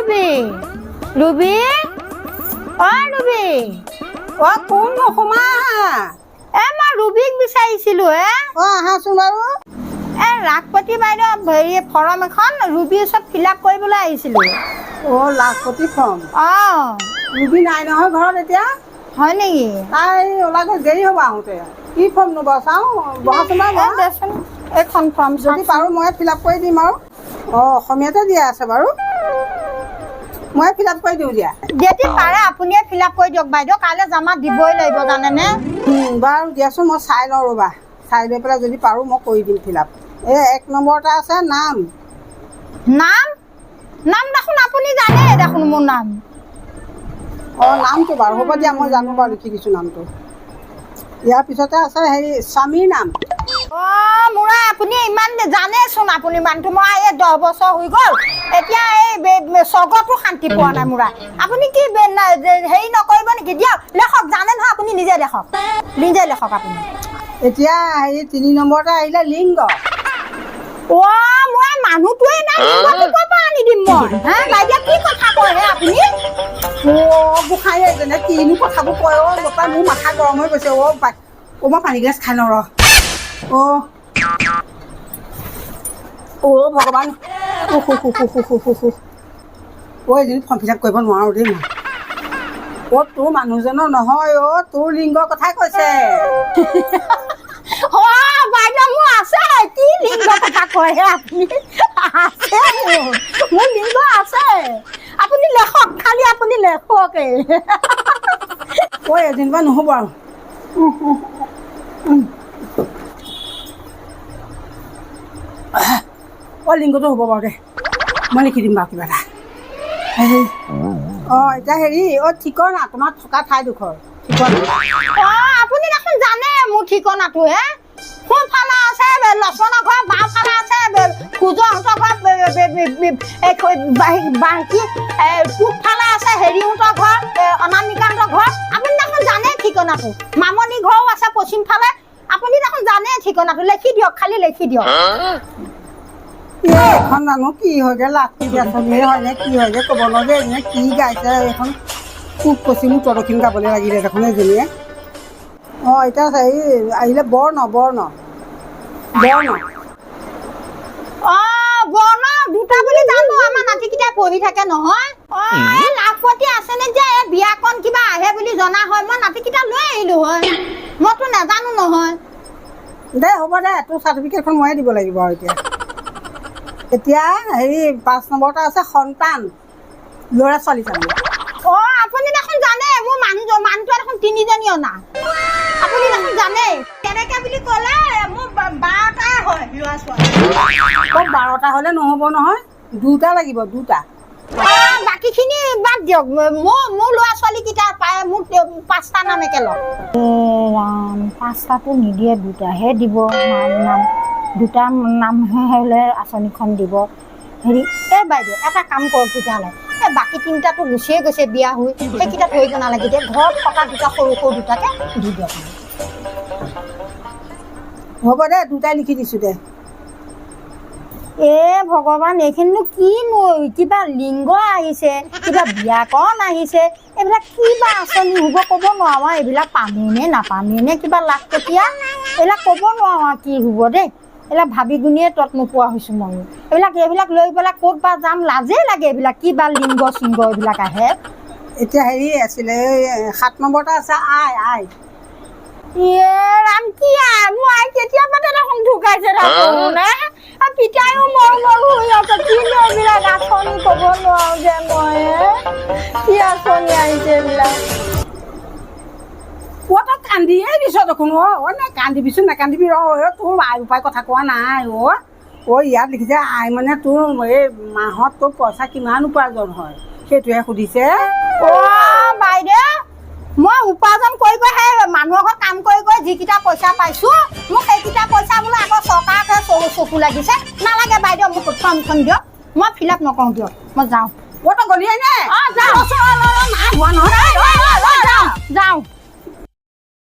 Ruby Ruby Ruby কোন সোমা মই Rubik বিচাৰিছিলো আহাচোন বাৰু ৰাগপতি বাইদেউ হেৰি ফৰ্ম এখন ৰুবি চব ফিল আপ কৰিবলৈ আহিছিলো লাখপতি ফৰ্ম ৰুবি নাই নহয় ঘৰত এতিয়া হয় নেকি তাই ওলাই গৈ দেৰি হ'ব আহোঁতে কি ফৰ্ম নিব চাওঁ বহাচোন বাৰু দেচোন এইখন ফৰ্ম যদি পাৰোঁ মই ফিল আপ কৰি দিম আৰু অসমীয়াতে দিয়া আছে বাৰু মই ফিল আপ কৰি দিওঁ দিয়া যদি পাৰে আপুনিয়ে ফিল আপ কৰি দিয়ক বাইদেউ কাইলৈ জমা দিবই লাগিব জানেনে বাৰু দিয়াচোন মই চাই লওঁ ৰ'বা চাই লৈ পেলাই যদি পাৰোঁ মই কৰি দিম ফিল আপ এই 1 নম্বৰতে আছে নাম নাম নাম দেখোন আপুনি জানে দেখোন মোৰ নাম নামটো বাৰু হ'ব দিয়া মই জানো বাৰু লিখি দিছোঁ নামটো ইয়াৰ পিছতে আছে হেৰি স্বামীৰ নাম মোৰ আপুনি ইমান জানেচোন আপুনি মানুহটো মই এই 10 বছৰ হৈ গ'ল এতিয়া এই স্বৰ্গতো শান্তি পোৱা নাই মোৰ আপুনি কি হেৰি নকৰিব নেকি দিয়ক লেখক জানে নহয় আপুনি নিজে লেখক আপুনি এতিয়া হেৰি 3 নম্বৰতে আহিলে লিংগ মই মানুহটোৱে নাই ক'ৰ পৰা আনি দিম মই বাইদেউ কি কথা কয় আপুনি গোসাঁই এজনে কিনো কথাবোৰ কয় বাপা মোৰ মাথা গৰম হৈ গৈছে মই পানী গিলাচ খাই লওঁ ভগৱান এজনী ফৰ্ম ফিল আপ কৰিব নোৱাৰোঁ দেই মই তোৰ মানুহজনৰ নহয় তোৰ লিংগৰ কথাই কৈছে বাইদেউ মোৰ আছে কি লিংগ কথা কয় আপুনি আছে মোৰ লিংগ আছে আপুনি লেখক খালি আপুনি লেখক এদিন বা নহ'ব আৰু লিংগটো হ'ব বাৰু দে মই লিখি দিম বাৰু কিবা এটা এতিয়া হেৰি ঠিকনা তোমাৰ থকা ঠাইডোখৰ ঠিকনা আপুনি দেখোন জানে মোৰ ঠিকনাটো সোঁফালে আছে লক্ষ্মণৰ ঘৰ বাওঁফালে আছে সূৰ্যহঁতৰ ঘৰ পূবফালে আছে হেৰিহঁতৰ ঘৰ অনামিকাহঁতৰ ঘৰ আপুনি দেখোন জানে ঠিকনাটো মামনি ঘৰো আছে পশ্চিম ফালে আপুনি দেখোন জানে ঠিকনাটো লিখি দিয়ক খালি লিখি দিয়ক এইখন জানো কি হয়গে লাঠি গাছনিয়ে হয়নে কি হয়গে ক'ব নোৱাৰে এজনীয়ে কি গাইছে এইখন পূব পশ্চিম উত্তৰ দক্ষিণ গাবলৈ লাগিলে দেখোন এজনীয়ে এতিয়া হেৰি আহিলে বৰ্ণ দুটা বুলি জানো আমাৰ নাতিকেইটাই পঢ়ি থাকে নহয় লাখপতি আছে নে যে এই বিয়াখন কিবা আহে বুলি জনা হয় মই নাতিকেইটা লৈ আহিলো হয় মইতো নাজানো নহয় দে হ'ব দে তোৰ চাৰ্টিফিকেটখন ময়ে দিব লাগিব আৰু এতিয়া হেৰি 5 নম্বৰতে আছে সন্তান ল'ৰা ছোৱালী আপুনি দেখোন জানে মোৰ মানুহটোৱে দেখোন 3জনী অনা আপুনি দেখোন জানে কেনেকে বুলি ক'লে মোৰ 12টাই হয় ল'ৰা ছোৱালী 12টা হ'লে নহ'ব নহয় 2টা লাগিব 2টা বাকীখিনি বাদ দিয়ক মোৰ ল'ৰা ছোৱালীকেইটা পায় মোক 5টা নাম একেলগ ৰাম 5টাটো নিদিয়ে 2টাহে দিব নাম 2টা নামহে হ'লে আঁচনিখন দিব হেৰি বাইদেউ এটা কাম কৰক তেতিয়াহ'লে বাকী 3টাটো গুচিয়ে গৈছে বিয়া হৈ সেইকেইটা ধৰিব নালাগে এতিয়া ঘৰত থকা 2টা সৰু 2টাকে দি দিয়ক হ'ব দে 2টাই লিখি দিছোঁ দে ভগৱান এইখিনিনো কিনো কিবা লিংগ আহিছে কিবা ব্যাকৰণ আহিছে এইবিলাক কিবা আঁচনি হ'ব ক'ব নোৱাৰো এইবিলাক পামেনে নাপামেনে কিবা লাখটকীয়া এইবিলাক ক'ব নোৱাৰো কি হ'ব দেই এইবিলাক ভাবি গুণিয়ে তত নোপোৱা হৈছোঁ মই এইবিলাক লৈ পেলাই ক'ত বা যাম লাজেই লাগে এইবিলাক কিবা লিংগ চিংগ এইবিলাক আহে এতিয়া হেৰি আছিলে 7 নম্বৰতে আছে আই ৰাম কি মোৰ আই কেতিয়াবাতে দেখোন ঢুকাইছে দেখোন পিতাইও মৰো হৈ আছে কিনো এইবিলাক আঁচনি ক'ব নোৱাৰো যে মই কি আঁচনি আহিছে এইবিলাক তই কান্দিয়ে দিছ দেখোন কান্দিবিচোন নাকান্দিবি তোৰ আই উপায় কথা কোৱা নাই ইয়াত লিখিছে আই মানে তোৰ এই মাহত তোৰ পইচা কিমান উপাৰ্জন হয় সেইটোহে সুধিছে বাইদেউ মই উপাৰ্জন কৰি মানুহৰ ঘৰত কাম কৰি যিকেইটা পইচা পাইছোঁ মোক সেইকেইটা পইচা বোলে আকৌ চৰকাৰকে চকু লাগিছে নালাগে বাইদেউ মোক ফৰ্মখন দিয়ক মই ফিল আপ নকৰোঁ দিয়ক মই যাওঁ তই গলিয়ে নে যাওঁ